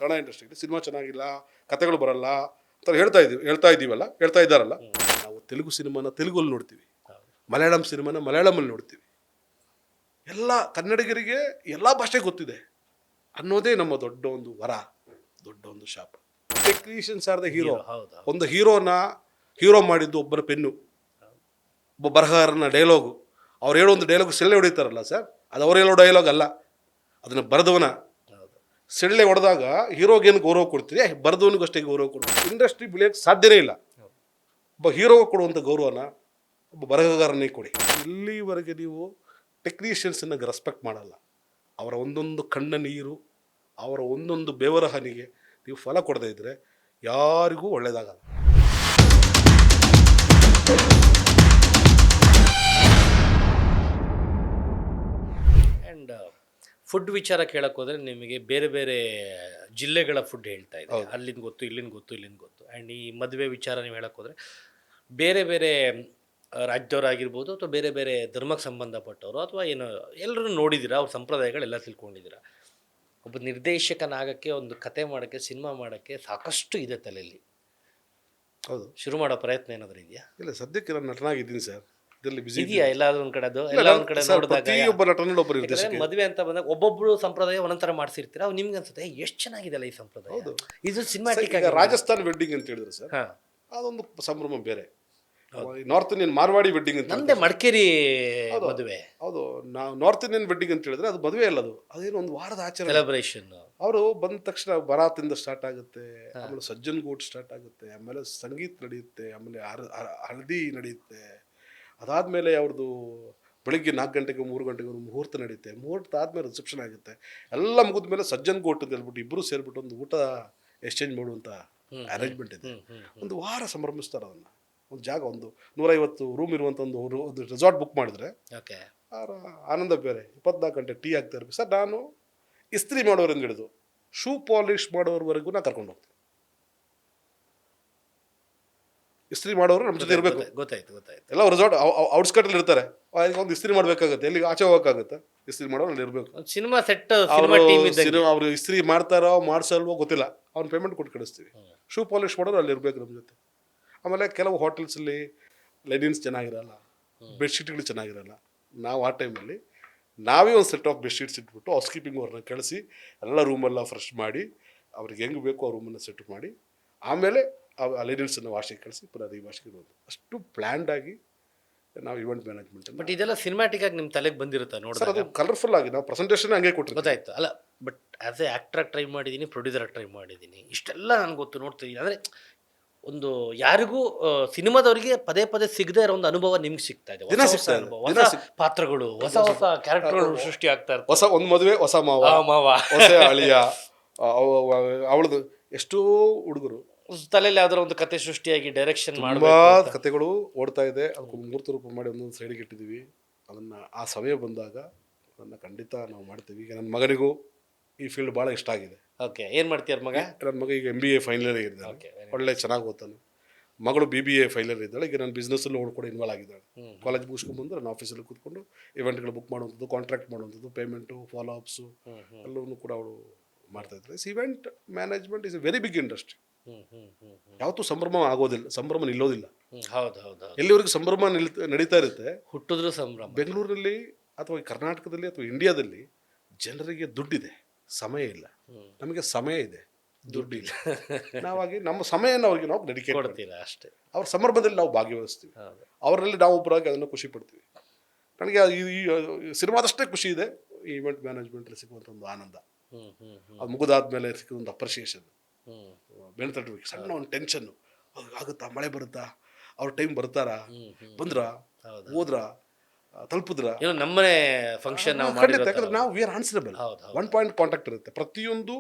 ಕನ್ನಡ ಇಂಡಸ್ಟ್ರಿಯಲ್ಲಿ ಸಿನಿಮಾ ಚೆನ್ನಾಗಿಲ್ಲ, ಕತೆಗಳು ಬರಲ್ಲ ಅಂತ ಹೇಳ್ತಾ ಇದ್ದಾರಲ್ಲ. ನಾವು ತೆಲುಗು ಸಿನಿಮಾನ ತೆಲುಗಲ್ಲಿ ನೋಡ್ತೀವಿ, ಮಲಯಾಳಂ ಸಿನಿಮಾನ ಮಲಯಾಳಮಲ್ಲಿ ನೋಡ್ತೀವಿ. ಎಲ್ಲ ಕನ್ನಡಿಗರಿಗೆ ಎಲ್ಲ ಭಾಷೆ ಗೊತ್ತಿದೆ ಅನ್ನೋದೇ ನಮ್ಮ ದೊಡ್ಡ ಒಂದು ವರ, ದೊಡ್ಡ ಒಂದು ಶಾಪ. Technicians are the hero. ಒಂದು ಹೀರೋ ಮಾಡಿದ್ದು ಒಬ್ಬರ ಪೆನ್ನು, ಒಬ್ಬ ಬರಹಗಾರನ ಡೈಲಾಗು. ಅವ್ರು ಹೇಳೋ ಒಂದು ಡೈಲಾಗು ಸೆಳ್ಳೆ ಹೊಡಿತಾರಲ್ಲ ಸರ್, ಅದು ಅವ್ರು ಹೇಳೋ ಡೈಲಾಗ್ ಅಲ್ಲ, ಅದನ್ನು ಬರೆದವನ. ಸೆಳ್ಳೆ ಹೊಡೆದಾಗ ಹೀರೋಗೇನು ಗೌರವ ಕೊಡ್ತೀರಿ, ಬರೆದವನಿಗೂ ಅಷ್ಟೇ ಗೌರವ ಕೊಡ್ತೀವಿ. ಇಂಡಸ್ಟ್ರಿ ಬೆಳೆಯೋಕ್ಕೆ ಸಾಧ್ಯನೇ ಇಲ್ಲ. ಒಬ್ಬ ಹೀರೋಗೆ ಕೊಡುವಂಥ ಗೌರವನ ಒಬ್ಬ ಬರಹಗಾರನಿಗೆ ಕೊಡಿ. ಇಲ್ಲಿವರೆಗೆ ನೀವು ಟೆಕ್ನಿಷಿಯನ್ಸನ್ನು ರೆಸ್ಪೆಕ್ಟ್ ಮಾಡಲ್ಲ. ಅವರ ಒಂದೊಂದು ಕಣ್ಣ ನೀರು, ಅವರ ಒಂದೊಂದು ಬೆವರ ಹನಿಗೆ ನೀವು ಫಲ ಕೊಡದೇ ಇದ್ದರೆ ಯಾರಿಗೂ ಒಳ್ಳೆಯದಾಗಲ್ಲ. ಆ್ಯಂಡ್ ಫುಡ್ ವಿಚಾರ ಕೇಳಕ್ಕೆ ಹೋದರೆ ನಿಮಗೆ ಬೇರೆ ಬೇರೆ ಜಿಲ್ಲೆಗಳ ಫುಡ್ ಹೇಳ್ತಾ ಇದೆ, ಅಲ್ಲಿಂದ ಗೊತ್ತು, ಇಲ್ಲಿಂದ ಗೊತ್ತು. ಆ್ಯಂಡ್ ಈ ಮದುವೆ ವಿಚಾರ ನೀವು ಹೇಳಕ್ಕೆ ಹೋದರೆ ಬೇರೆ ಬೇರೆ ರಾಜ್ಯದವರಾಗಿರ್ಬೋದು ಅಥವಾ ಬೇರೆ ಬೇರೆ ಧರ್ಮಕ್ಕೆ ಸಂಬಂಧಪಟ್ಟವರು ಅಥವಾ ಏನು ಎಲ್ಲರೂ ನೋಡಿದ್ದೀರಾ, ಅವ್ರ ಸಂಪ್ರದಾಯಗಳೆಲ್ಲ ತಿಳ್ಕೊಂಡಿದ್ದೀರಾ. ಒಬ್ಬ ನಿರ್ದೇಶಕನಾಗಕ್ಕೆ, ಒಂದು ಕತೆ ಮಾಡೋಕ್ಕೆ, ಸಿನಿಮಾ ಮಾಡೋಕ್ಕೆ ಸಾಕಷ್ಟು ಇದೆ ತಲೆಯಲ್ಲಿ. ಹೌದು. ಶುರು ಮಾಡೋ ಪ್ರಯತ್ನ ಏನಾದರೂ ಇದೆಯಾ? ಇಲ್ಲ, ಸದ್ಯಕ್ಕೆ ನಾನು ನಟನಾಗಿದ್ದೀನಿ ಸರ್. ಇದರಲ್ಲಿ ಬಿಸಿ ಇದೆಯಾ ಎಲ್ಲಾದ್ರೂ ಒಂದು ಕಡೆ? ಅದು ಎಲ್ಲ ಒಂದು ಕಡೆ ನೋಡಿದಾಗ ಮದುವೆ ಅಂತ ಬಂದಾಗ ಒಬ್ಬೊಬ್ಬರು ಸಂಪ್ರದಾಯ ಒಂದೊಂಥರ ಮಾಡಿಸಿರ್ತೀರ, ಅವು ನಿಮ್ಗೆ ಅನ್ಸುತ್ತೆ ಎಷ್ಟು ಚೆನ್ನಾಗಿದೆಲ್ಲ ಈ ಸಂಪ್ರದಾಯ. ಹೌದು, ಇದು ಸಿನಿಮಾಟಿಕ್. ರಾಜಸ್ಥಾನ್ ವೆಡ್ಡಿಂಗ್ ಅಂತ ಹೇಳಿದ್ರೆ ಸರ್, ಅದೊಂದು ಸಂಭ್ರಮ ಬೇರೆ. ನಾರ್ತ್ ಇಂಡಿಯನ್ ಮಾರ್ವಾಡಿ ವೆಡ್ಡಿಂಗ್ ಅಂತ, ನಮ್ದೇ ಮಡಿಕೇರಿ ಮದುವೆ. ಹೌದು, ನಾವು ನಾರ್ತ್ ಇಂಡಿಯನ್ ವೆಡ್ಡಿಂಗ್ ಅಂತ ಹೇಳಿದ್ರೆ ಅದು ಮದುವೆ ಅಲ್ಲ, ಅದೇನೋ ಒಂದು ವಾರದ ಆಚರಣೆ, ಸೆಲೆಬ್ರೇಷನ್. ಅವರು ಬಂದ ತಕ್ಷಣ ಬರಾತಿಂದ ಸ್ಟಾರ್ಟ್ ಆಗುತ್ತೆ, ಆಮೇಲೆ ಸಜ್ಜನ್ ಗೂಟ್ ಸ್ಟಾರ್ಟ್ ಆಗುತ್ತೆ, ಆಮೇಲೆ ಸಂಗೀತ ನಡೆಯುತ್ತೆ, ಆಮೇಲೆ ಹಳದಿ ನಡೆಯುತ್ತೆ. ಅದಾದಮೇಲೆ ಅವ್ರದ್ದು ಬೆಳಿಗ್ಗೆ 4 ಗಂಟೆಗೆ 3 ಗಂಟೆಗೆ ಒಂದು ಮುಹೂರ್ತ ನಡೆಯುತ್ತೆ. ಮುಹೂರ್ತ ಆದಮೇಲೆ ರಿಸೆಪ್ಷನ್ ಆಗುತ್ತೆ. ಎಲ್ಲ ಮುಗಿದ ಮೇಲೆ ಸಜ್ಜನ್ ಗೋಟ್ ಅಂತ ಹೇಳ್ಬಿಟ್ಟು ಇಬ್ಬರು ಸೇರಿಬಿಟ್ಟು ಒಂದು ಊಟ ಎಕ್ಸ್ಚೇಂಜ್ ಮಾಡುವಂಥ ಅರೇಂಜ್ಮೆಂಟ್ ಇದೆ. ಒಂದು ವಾರ ಸಂಭ್ರಮಿಸ್ತಾರೆ ಅದನ್ನು. ಒಂದು ಜಾಗ, ಒಂದು 150 ರೂಮ್ ಇರುವಂಥ ಒಂದು ರೆಸಾರ್ಟ್ ಬುಕ್ ಮಾಡಿದ್ರೆ ಆನಂದ ಬೇರೆ. 24 ಗಂಟೆ ಟೀ ಆಗ್ತಾ ಇರಬೇಕು ಸರ್. ನಾನು ಇಸ್ತ್ರಿ ಮಾಡೋರಿಂದ ಹಿಡಿದು ಶೂ ಪಾಲಿಷ್ ಮಾಡೋರ್ವರೆಗೂ ನಾನು ಕರ್ಕೊಂಡು ಹೋಗ್ತೀನಿ. ಇಸ್ತ್ರಿ ಮಾಡೋರು ನಮ್ಮ ಜೊತೆ ಇರಬೇಕು. ಗೊತ್ತಾಯ್ತು. ಎಲ್ಲ ರೆಸಾರ್ಟ್ ಔಟ್ಸ್ಕರ್ಟಲ್ಲಿ ಇರ್ತಾರೆ. ಒಂದು ಇಸ್ತ್ರಿ ಮಾಡಬೇಕಾಗುತ್ತೆ, ಎಲ್ಲಿಗೆ ಆಚೆ ಹೋಗೋಕ್ಕಾಗುತ್ತೆ, ಇಸ್ತ್ರಿ ಮಾಡೋರು ಅಲ್ಲಿ ಇರಬೇಕು. ಸಿನಿಮಾ ಸೆಟ್ ಅವರು ಇಸ್ತ್ರಿ ಮಾಡ್ತಾರೋ ಮಾಡ್ಸಲ್ವೋ ಗೊತ್ತಿಲ್ಲ, ಅವ್ನು ಪೇಮೆಂಟ್ ಕೊಟ್ಟು ಕಳಿಸ್ತೀವಿ. ಶೂ ಪಾಲಿಷ್ ಮಾಡೋರು ಅಲ್ಲಿ ಇರಬೇಕು ನಮ್ಮ ಜೊತೆ. ಆಮೇಲೆ ಕೆಲವು ಹೋಟೆಲ್ಸಲ್ಲಿ ಲೈನಿನ್ಸ್ ಚೆನ್ನಾಗಿರಲ್ಲ, ಬೆಡ್ಶೀಟ್ಗಳು ಚೆನ್ನಾಗಿರಲ್ಲ. ನಾವು ಆ ಟೈಮಲ್ಲಿ ನಾವೇ ಒಂದು ಸೆಟ್ ಆಫ್ ಬೆಡ್ಶೀಟ್ಸ್ ಇಟ್ಬಿಟ್ಟು ಹೌಸ್ ಕೀಪಿಂಗ್ ಅವ್ರನ್ನ ಕಳಿಸಿ ಎಲ್ಲ ರೂಮೆಲ್ಲ ಫ್ರೆಶ್ ಮಾಡಿ, ಅವ್ರಿಗೆ ಹೆಂಗೆ ಬೇಕು ಆ ರೂಮನ್ನು ಸೆಟ್ ಮಾಡಿ, ಆಮೇಲೆ ಆ ಲೈನಿನ್ಸನ್ನು ವಾಷಿಗೆ ಕಳಿಸಿ ಪುನಃ ವಾಷಿಗೆ ಇರೋದು. ಅಷ್ಟು ಪ್ಲ್ಯಾಂಡ್ ಆಗಿ ನಾವು ಇವೆಂಟ್ ಮ್ಯಾನೇಜ್ಮೆಂಟ್. ಬಟ್ ಇದೆಲ್ಲ ಸಿನಿಮಾಟಿಕ್ ಆಗಿ ನಿಮ್ಮ ತಲೆಗೆ ಬಂದಿರುತ್ತೆ ನೋಡಿ ಸರ್. ಅದು ಕಲರ್ಫುಲ್ ಆಗಿ ನಾವು ಪ್ರೆಸೆಂಟೇಷನ್ ಹಂಗೆ ಕೊಟ್ಟಿರ್ತೀವಿ. ಗೊತ್ತಾಯ್ತು. ಅಲ್ಲ, ಬಟ್ ಆ್ಯಸ್ ಎ ಆ್ಯಕ್ಟ್ರಾಗಿ ಟ್ರೈ ಮಾಡಿದ್ದೀನಿ, ಪ್ರೊಡ್ಯೂಸರಾಗಿ ಟ್ರೈ ಮಾಡಿದ್ದೀನಿ, ಇಷ್ಟೆಲ್ಲ ನನಗೆ ಗೊತ್ತು, ನೋಡ್ತಿದ್ದೀನಿ. ಅಂದರೆ ಒಂದು ಯಾರಿಗೂ ಸಿನಿಮಾದವರಿಗೆ ಪದೇ ಪದೇ ಸಿಗದೆ ಇರೋ ಒಂದು ಅನುಭವ ನಿಮ್ಗೆ ಸಿಗ್ತಾ ಇದೆ. ಹೊಸ ಪಾತ್ರಗಳು, ಹೊಸ ಕ್ಯಾರೆಕ್ಟರ್ಗಳು ಸೃಷ್ಟಿ ಆಗ್ತಾ ಇರ್ತವೆ. ಹೊಸ ಒಂದು ಮದುವೆ, ಹೊಸ ಮಾವ, ಹೊಸ ಅಳಿಯ, ಅವಳದು ಎಷ್ಟೋ ಹುಡುಗರು ತಲೆಯಲ್ಲಿ ಯಾವ್ದಾರ ಒಂದು ಕತೆ ಸೃಷ್ಟಿಯಾಗಿ ಡೈರೆಕ್ಷನ್ ತುಂಬಾ ಕತೆಗಳು ಓಡ್ತಾ ಇದೆ. ಅದಕ್ಕೆ ಮೂರ್ತ ರೂಪ ಮಾಡಿ ಒಂದೊಂದು ಸೈಡಿಗೆ ಇಟ್ಟಿದ್ದೀವಿ. ಅದನ್ನು ಆ ಸಮಯ ಬಂದಾಗ ಅದನ್ನು ಖಂಡಿತ ನಾವು ಮಾಡ್ತೀವಿ. ಈಗ ನನ್ನ ಮಗನಿಗೂ ಈ ಫೀಲ್ಡ್ ಭಾಳ ಇಷ್ಟ ಆಗಿದೆ. ಓಕೆ, ಏನು ಮಾಡ್ತೀರ ಮಗ? ನನ್ನ ಮಗ ಈಗ MBA ಫೈನಲ್ ಇದ್ದಾನೆ, ಒಳ್ಳೆ ಚೆನ್ನಾಗಿ ಓದ್ತಾನೆ. ಮಗಳು BBA ಫೈನಲ್ ಇದ್ದಾಳೆ. ಈಗ ನಾನು ಬಿಸ್ನೆಸ್ಸಲ್ಲೂ ಕೂಡ ಇನ್ವಾಲ್ವ್ ಆಗಿದ್ದಾಳೆ. ಕಾಲೇಜ್ ಮುಗಿಸ್ಕೊಂಡ್ಬಂದು ನಾನು ಆಫೀಸಲ್ಲಿ ಕೂತ್ಕೊಂಡು ಇವೆಂಟ್ಗಳು ಬುಕ್ ಮಾಡುವಂಥದ್ದು, ಕಾಂಟ್ರಾಕ್ಟ್ ಮಾಡುವಂಥದ್ದು, ಪೇಮೆಂಟು, ಫಾಲೋ ಅಪ್ಸು ಎಲ್ಲವನ್ನೂ ಕೂಡ ಅವಳು ಮಾಡ್ತಾ ಇದ್ದಾರೆ. Event management is a very big industry. ಯಾವತ್ತೂ ಸಂಭ್ರಮ ಆಗೋದಿಲ್ಲ, ಸಂಭ್ರಮ ನಿಲ್ಲೋದಿಲ್ಲ. ಹೌದು, ಎಲ್ಲಿವರೆಗೂ ಸಂಭ್ರಮ ನಡೀತಾ ಇರುತ್ತೆ, ಹುಟ್ಟಿದ್ರು ಸಂಭ್ರಮ. ಬೆಂಗಳೂರಲ್ಲಿ ಅಥವಾ ಕರ್ನಾಟಕದಲ್ಲಿ ಅಥವಾ ಇಂಡಿಯಾದಲ್ಲಿ ಜನರಿಗೆ ದುಡ್ಡಿದೆ, ಸಮಯ ಇಲ್ಲ. ನಮಗೆ ಸಮಯ ಇದೆ, ದುಡ್ಡಿಲ್ಲ. ನಾವಾಗಿ ನಮ್ಮ ಸಮಯನ ಅವ್ರಿಗೆ ನಾವು ಡೆಡಿಕೇಟ್ ಕೊಡ್ತೀರಾ ಅಷ್ಟೇ. ಅವ್ರ ಸಂದರ್ಭದಲ್ಲಿ ನಾವು ಭಾಗವಹಿಸ್ತೀವಿ, ಅವರಲ್ಲಿ ನಾವು ಒಬ್ಬರಾಗಿ ಅದನ್ನು ಖುಷಿ ಪಡ್ತೀವಿ. ನನಗೆ ಈ ಸಿನಿಮಾದಷ್ಟೇ ಖುಷಿ ಇದೆ ಈ ಇವೆಂಟ್ ಮ್ಯಾನೇಜ್ಮೆಂಟಲ್ಲಿ ಸಿಗುವಂಥ ಒಂದು ಆನಂದ. ಅದು ಮುಗಿದಾದ್ಮೇಲೆ ಸಿಗುವಂಥ ಅಪ್ರಿಷಿಯೇಷನ್, ಬೆಳ್ತಟ್ಟಬೇಕು. ಸಣ್ಣ ಒಂದು ಟೆನ್ಷನ್ನು, ಆಗುತ್ತಾ, ಮಳೆ ಬರುತ್ತಾ, ಅವ್ರ ಟೈಮ್ ಬರ್ತಾರಾ, ಬಂದ್ರಾ, ಹೋದ್ರಾ, ತಲುಪಿದ್ರ, ನಮ್ಮನೆ ಫಂಕ್ಷನ್ ಖಂಡಿತ. ಯಾಕಂದ್ರೆ ನಾವು we are answerable. 1 point contact ಇರುತ್ತೆ ಪ್ರತಿಯೊಂದು.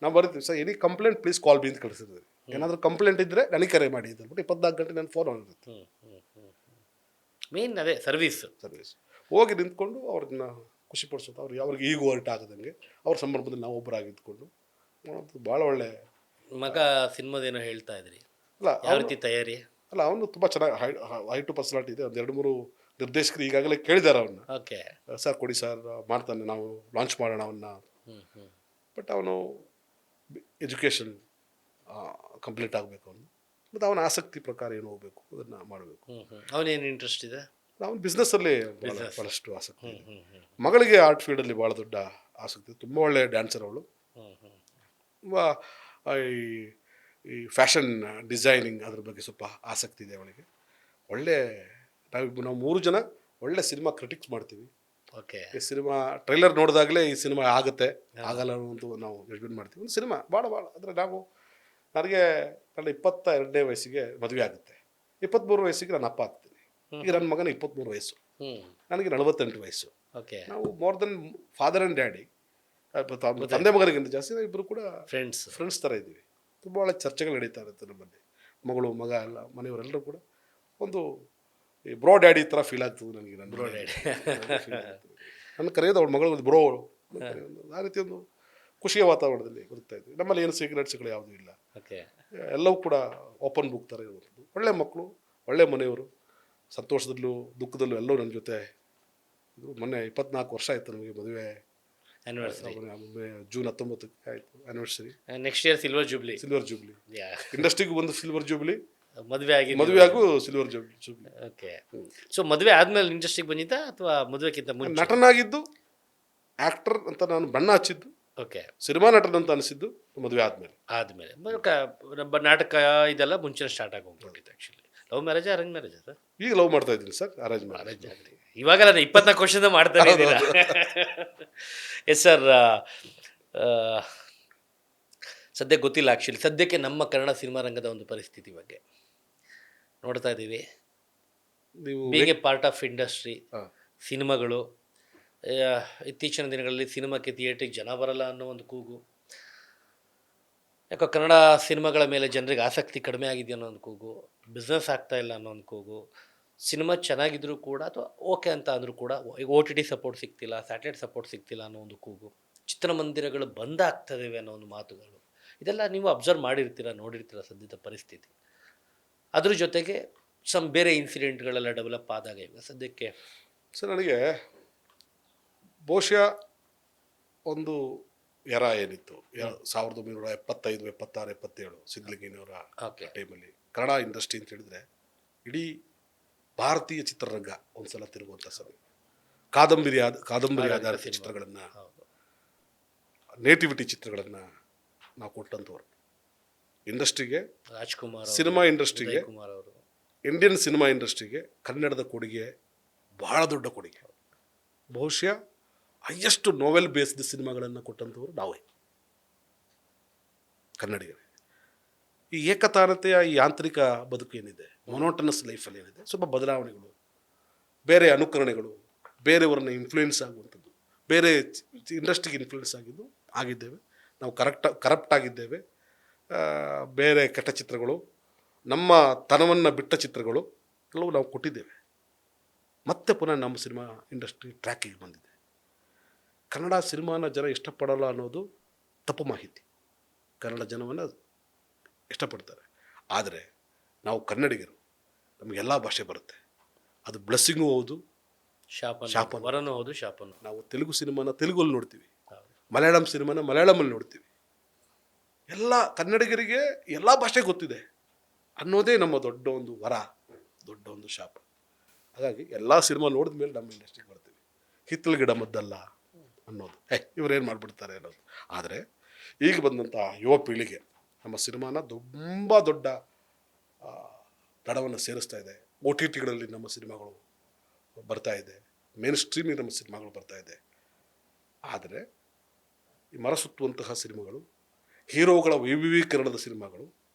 ನಾವು ಬರೀತೀವಿ sir, any complaint please call ಬಿ ಅಂತ ಕಳಿಸಿದ್ವಿ. ಏನಾದರೂ ಕಂಪ್ಲೇಂಟ್ ಇದ್ದರೆ ನನಗೆ ಕರೆ ಮಾಡಿ ಅಂತ ಹೇಳ್ಬಿಟ್ಟು 24 ಗಂಟೆ ನಾನು ಫೋನ್ ಇರುತ್ತೆ. ಮೇನ್ ಅದೇ ಸರ್ವಿಸ್ ಹೋಗಿ ನಿಂತ್ಕೊಂಡು ಅವ್ರನ್ನ ಖುಷಿಪಡಿಸೋದು. ಅವ್ರಿಗೆ ಈಗೂ ಹೊರಟ ಆಗದಂಗೆ ಅವ್ರ ಸಂದರ್ಭದಲ್ಲಿ ನಾವು ಒಬ್ಬರಾಗಿದ್ಕೊಂಡು ಭಾಳ ಒಳ್ಳೆ. ಮಗ ಸಿನಿಮಾದೇನೋ ಹೇಳ್ತಾ ಇದ್ರಿ, ಅಲ್ಲ ಯಾವ ರೀತಿ ತಯಾರಿ? ಅಲ್ಲ, ಅವನು ತುಂಬ ಚೆನ್ನಾಗಿ ಹೈ ಟು ಪರ್ಸನಾಲಿಟಿ ಇದೆ. ಒಂದು 2-3 ನಿರ್ದೇಶಕರು ಈಗಾಗಲೇ ಕೇಳಿದ್ದಾರೆ ಅವನ್ನ. ಓಕೆ ಸರ್ ಕೊಡಿ ಸರ್, ಮಾಡ್ತಾನೆ, ನಾವು ಲಾಂಚ್ ಮಾಡೋಣ ಅವನ್ನ. ಬಟ್ ಅವನು ಎಜುಕೇಷನ್ ಕಂಪ್ಲೀಟ್ ಆಗಬೇಕು ಅವನು, ಮತ್ತು ಅವನ ಆಸಕ್ತಿ ಪ್ರಕಾರ ಏನು ಹೋಗಬೇಕು ಅದನ್ನು ಮಾಡಬೇಕು. ಅವನೇನು ಇಂಟ್ರೆಸ್ಟ್ ಇದೆ? ಅವನು ಬಿಸ್ನೆಸ್ಸಲ್ಲಿ ಭಾಳಷ್ಟು ಆಸಕ್ತಿ ಇದೆ. ಮಗಳಿಗೆ ಆರ್ಟ್ ಫೀಲ್ಡಲ್ಲಿ ಭಾಳ ದೊಡ್ಡ ಆಸಕ್ತಿ, ತುಂಬ ಒಳ್ಳೆಯ ಡ್ಯಾನ್ಸರ್ ಅವಳು. ತುಂಬ ಈ ಫ್ಯಾಷನ್ ಡಿಸೈನಿಂಗ್ ಅದ್ರ ಬಗ್ಗೆ ಸ್ವಲ್ಪ ಆಸಕ್ತಿ ಇದೆ ಅವಳಿಗೆ. ಒಳ್ಳೆ ನಾವು 3 ಜನ ಒಳ್ಳೆ ಸಿನಿಮಾ ಕ್ರಿಟಿಕ್ಸ್ ಮಾಡ್ತೀವಿ. ಓಕೆ. ಈ ಸಿನಿಮಾ ಟ್ರೈಲರ್ ನೋಡಿದಾಗಲೇ ಈ ಸಿನಿಮಾ ಆಗುತ್ತೆ ಆಗಲ್ಲ ಅನ್ನೋದು ನಾವು ಜಡ್ಜ್ಮೆಂಟ್ ಮಾಡ್ತೀವಿ. ಒಂದು ಸಿನಿಮಾ ಭಾಳ ಅಂದರೆ ನನಗೆ ನನ್ನ 22ನೇ ವಯಸ್ಸಿಗೆ ಮದುವೆ ಆಗುತ್ತೆ, 23 ವಯಸ್ಸಿಗೆ ನಾನು ಅಪ್ಪ ಆಗ್ತೀನಿ. ಈಗ ನನ್ನ ಮಗನ 23 ವಯಸ್ಸು, ನನಗೆ 48 ವಯಸ್ಸು. ಓಕೆ. ನಾವು more than father and daddy, ತಂದೆ ಮಗನಿಗಿಂತ ಜಾಸ್ತಿ ನಾವು ಇಬ್ಬರು ಕೂಡ ಫ್ರೆಂಡ್ಸ್ ಥರ ಇದ್ದೀವಿ. ತುಂಬ ಒಳ್ಳೆ ಚರ್ಚೆಗಳು ನಡೀತಾ ಇರುತ್ತೆ ನಮ್ಮಲ್ಲಿ. ಮಗಳು ಮಗ ಎಲ್ಲ ಮನೆಯವರೆಲ್ಲರೂ ಕೂಡ ಒಂದು ಈ ಬ್ರೋ ಡ್ಯಾಡಿ ಥರ ಫೀಲ್ ಆಗ್ತದೆ ನನಗೆ. ನನ್ನ ಬ್ರೋ ಡ್ಯಾಡಿ ನನ್ನ ಕರೆಯೋದು ಅವಳ ಮಗಳು ಬ್ರೋ, ಆ ರೀತಿ ಒಂದು ಖುಷಿಯ ವಾತಾವರಣದಲ್ಲಿ ಬದುಕ್ತಾ ಇದ್ವಿ. ನಮ್ಮಲ್ಲಿ ಏನು ಸೀಕ್ರೆಟ್ಸ್ಗಳು ಯಾವುದೂ ಇಲ್ಲ, ಎಲ್ಲವೂ ಕೂಡ ಓಪನ್ ಬುಕ್ ಥರ ಇರುವಂಥದ್ದು. ಒಳ್ಳೆ ಮಕ್ಕಳು, ಒಳ್ಳೆ ಮನೆಯವರು, ಸಂತೋಷದಲ್ಲೂ ದುಃಖದಲ್ಲೂ ಎಲ್ಲರೂ ನನ್ನ ಜೊತೆ ಇದು. ಮೊನ್ನೆ 24 ವರ್ಷ ಆಯಿತು ನಮಗೆ ಮದುವೆ ಆ್ಯನಿವರ್ಸರಿ. ಜೂನ್ 19ಕ್ಕೆ ಆಯಿತು anniversary. Next year silver jubilee. ಇಂಡಸ್ಟ್ರಿಗೂ ಒಂದು ಸಿಲ್ವರ್ ಜೂಬ್ಲಿ, ಮದುವೆ ಮದುವೆಯಾಗೂ ಸಿಲ್ವರ್ ಜೂಬ್ಲಿ. ಓಕೆ. ಸೊ ಮದುವೆ ಆದ್ಮೇಲೆ ಇಂಡಸ್ಟ್ರಿಗೆ ಬಂದಿದ್ದ ಅಥವಾ ಮದುವೆಗಿಂತ ಮುಂಚೆ? ನಟನಾಗಿದ್ದು, ಆ್ಯಕ್ಟರ್ ಅಂತ ನಾನು ಬಣ್ಣ ಹಚ್ಚಿದ್ದು, ಓಕೆ, ಸಿನಿಮಾ ನಟನ ಅಂತ ಅನಿಸಿದ್ದು ಮದುವೆ ಆದಮೇಲೆ. ನಮ್ಮ ನಾಟಕ ಇದೆಲ್ಲ ಮುಂಚೆ ಸ್ಟಾರ್ಟ್ ಆಗೋಗ್ಬಿಟ್ಟಿತ್ತು. Actually love marriage arrange marriage sir? ಈಗ ಲವ್ ಮಾಡ್ತಾ ಇದ್ದೀನಿ ಸರ್, ಅರೇಂಜ್ ಮ್ಯಾರೇಜ್. ಇವಾಗೆಲ್ಲ 24 ವರ್ಷದಿಂದ ಮಾಡ್ತಾನೆ ಇದ್ದೀರಾ? Yes sir. ಸದ್ಯ ಗೊತ್ತಿಲ್ಲ ಆ್ಯಕ್ಚುಲಿ, ಸದ್ಯಕ್ಕೆ ನಮ್ಮ ಕನ್ನಡ ಸಿನಿಮಾ ರಂಗದ ಒಂದು ಪರಿಸ್ಥಿತಿ ಬಗ್ಗೆ ನೋಡ್ತಾ ಇದ್ದೀವಿ. ನೀವು being A part of industry, ಸಿನಿಮಾಗಳು ಇತ್ತೀಚಿನ ದಿನಗಳಲ್ಲಿ ಸಿನಿಮಾಕ್ಕೆ ಥಿಯೇಟ್ರಿಗೆ ಜನ ಬರಲ್ಲ ಅನ್ನೋ ಒಂದು ಕೂಗು, ಯಾಕೋ ಕನ್ನಡ ಸಿನಿಮಾಗಳ ಮೇಲೆ ಜನರಿಗೆ ಆಸಕ್ತಿ ಕಡಿಮೆ ಆಗಿದೆ ಅನ್ನೋ ಒಂದು ಕೂಗು, ಬಿಸ್ನೆಸ್ ಆಗ್ತಾ ಇಲ್ಲ ಅನ್ನೋ ಒಂದು ಕೂಗು, ಸಿನಿಮಾ ಚೆನ್ನಾಗಿದ್ರೂ ಕೂಡ ಅಥವಾ ಓಕೆ ಅಂತ ಅಂದರೂ ಕೂಡ ಈಗ OTT ಸಪೋರ್ಟ್ ಸಿಗ್ತಿಲ್ಲ, ಸ್ಯಾಟಲೈಟ್ ಸಪೋರ್ಟ್ ಸಿಗ್ತಿಲ್ಲ ಅನ್ನೋ ಒಂದು ಕೂಗು, ಚಿತ್ರಮಂದಿರಗಳು ಬಂದ್ ಆಗ್ತದೇವೆ ಅನ್ನೋ ಒಂದು ಮಾತುಗಳು, ಇದೆಲ್ಲ ನೀವು ಅಬ್ಸರ್ವ್ ಮಾಡಿರ್ತೀರ, ನೋಡಿರ್ತೀರ ಸದ್ಯದ ಪರಿಸ್ಥಿತಿ. ಅದ್ರ ಜೊತೆಗೆ ಬೇರೆ ಇನ್ಸಿಡೆಂಟ್ಗಳೆಲ್ಲ ಡೆವಲಪ್ ಆದಾಗ ಈಗ ಸದ್ಯಕ್ಕೆ ಸರ್ ನನಗೆ ಬಹುಶಃ ಒಂದು ಎರ ಏನಿತ್ತು 1975, 76, 77 ಸಿದ್ಧಲಿಂಗೇನವರ ಟೈಮಲ್ಲಿ ಕನ್ನಡ ಇಂಡಸ್ಟ್ರಿ ಅಂತ ಹೇಳಿದ್ರೆ ಇಡೀ ಭಾರತೀಯ ಚಿತ್ರರಂಗ ಒಂದ್ಸಲ ತಿರುಗುವಂಥ ಸಮಯ. ಕಾದಂಬರಿ ಆಧಾರಿತ ಚಿತ್ರಗಳನ್ನು, ನೇಟಿವಿಟಿ ಚಿತ್ರಗಳನ್ನು ನಾವು ಕೊಟ್ಟಂಥವ್ರು ಇಂಡಸ್ಟ್ರಿಗೆ, ರಾಜ್ಕುಮಾರ್ ಸಿನಿಮಾ ಇಂಡಸ್ಟ್ರಿಗೆ, ಇಂಡಿಯನ್ ಸಿನಿಮಾ ಇಂಡಸ್ಟ್ರಿಗೆ ಕನ್ನಡದ ಕೊಡುಗೆ ಬಹಳ ದೊಡ್ಡ ಕೊಡುಗೆ. ಬಹುಶಃ ಹೈಯೆಸ್ಟ್ ನೋವೆಲ್ ಬೇಸ್ಡ್ ಸಿನಿಮಾಗಳನ್ನು ಕೊಟ್ಟಂಥವ್ರು ನಾವೇ ಕನ್ನಡಿಗರೇ. ಈ ಏಕತಾನತೆಯ ಈ ಯಾಂತ್ರಿಕ ಬದುಕು ಏನಿದೆ, ಮೊನೋಟನಸ್ ಲೈಫಲ್ಲಿ ಏನಿದೆ, ಸ್ವಲ್ಪ ಬದಲಾವಣೆಗಳು, ಬೇರೆ ಅನುಕರಣೆಗಳು, ಬೇರೆಯವರನ್ನ ಇನ್ಫ್ಲೂಯೆನ್ಸ್ ಆಗುವಂಥದ್ದು, ಬೇರೆ ಇಂಡಸ್ಟ್ರಿಗೆ ಇನ್ಫ್ಲೂಯೆನ್ಸ್ ಆಗಿದ್ದೇವೆ ನಾವು. ಕರಪ್ಟ್ ಆಗಿದ್ದೇವೆ. ಬೇರೆ ಕೆಟ್ಟ ಚಿತ್ರಗಳು, ನಮ್ಮ ತನವನ್ನು ಬಿಟ್ಟ ಚಿತ್ರಗಳು ಎಲ್ಲವೂ ನಾವು ಕೊಟ್ಟಿದ್ದೇವೆ. ಮತ್ತೆ ಪುನಃ ನಮ್ಮ ಸಿನಿಮಾ ಇಂಡಸ್ಟ್ರಿ ಟ್ರ್ಯಾಕಿಗೆ ಬಂದಿದೆ. ಕನ್ನಡ ಸಿನಿಮಾನ ಜನ ಇಷ್ಟಪಡಲ್ಲ ಅನ್ನೋದು ತಪ್ಪು ಮಾಹಿತಿ. ಕನ್ನಡ ಜನವನ್ನು ಇಷ್ಟಪಡ್ತಾರೆ. ಆದರೆ ನಾವು ಕನ್ನಡಿಗರು, ನಮಗೆಲ್ಲ ಭಾಷೆ ಬರುತ್ತೆ. ಅದು ಬ್ಲೆಸ್ಸಿಂಗು ಹೌದು, ಶಾಪನೂ ಹೌದು, ಶಾಪನೂ. ನಾವು ತೆಲುಗು ಸಿನಿಮಾನ ತೆಲುಗಲ್ಲಿ ನೋಡ್ತೀವಿ, ಮಲಯಾಳಂ ಸಿನಿಮಾನ ಮಲಯಾಳಮಲ್ಲಿ ನೋಡ್ತೀವಿ. ಎಲ್ಲ ಕನ್ನಡಿಗರಿಗೆ ಎಲ್ಲ ಭಾಷೆ ಗೊತ್ತಿದೆ ಅನ್ನೋದೇ ನಮ್ಮ ದೊಡ್ಡ ಒಂದು ವರ, ದೊಡ್ಡ ಒಂದು ಶಾಪ. ಹಾಗಾಗಿ ಎಲ್ಲ ಸಿನಿಮಾ ನೋಡಿದ ಮೇಲೆ ನಮ್ಮ ಇಂಡಸ್ಟ್ರಿಗೆ ಬರ್ತೀವಿ. ಹಿತ್ತಲ ಗಿಡ ಮದ್ದಲ್ಲ ಅನ್ನೋದು, ಇವರೇನು ಮಾಡಿಬಿಡ್ತಾರೆ ಅನ್ನೋದು. ಆದರೆ ಈಗ ಬಂದಂಥ ಯುವ ಪೀಳಿಗೆ ನಮ್ಮ ಸಿನಿಮಾನ ತುಂಬ ದೊಡ್ಡ ದಡವನ್ನು ಸೇರಿಸ್ತಾ ಇದೆ. OTTಗಳಲ್ಲಿ ನಮ್ಮ ಸಿನಿಮಾಗಳು ಬರ್ತಾ ಇದೆ, ಮೇನ್ ಸ್ಟ್ರೀಮಿಗೆ ನಮ್ಮ ಸಿನಿಮಾಗಳು ಬರ್ತಾ ಇದೆ. ಆದರೆ ಈ ಮರಸುತ್ತುವಂತಹ ಸಿನಿಮಾಗಳು, ಹೀರೋಗಳ ವೈಭವೀಕರಣದ ಸಿನಿಮಾಗಳು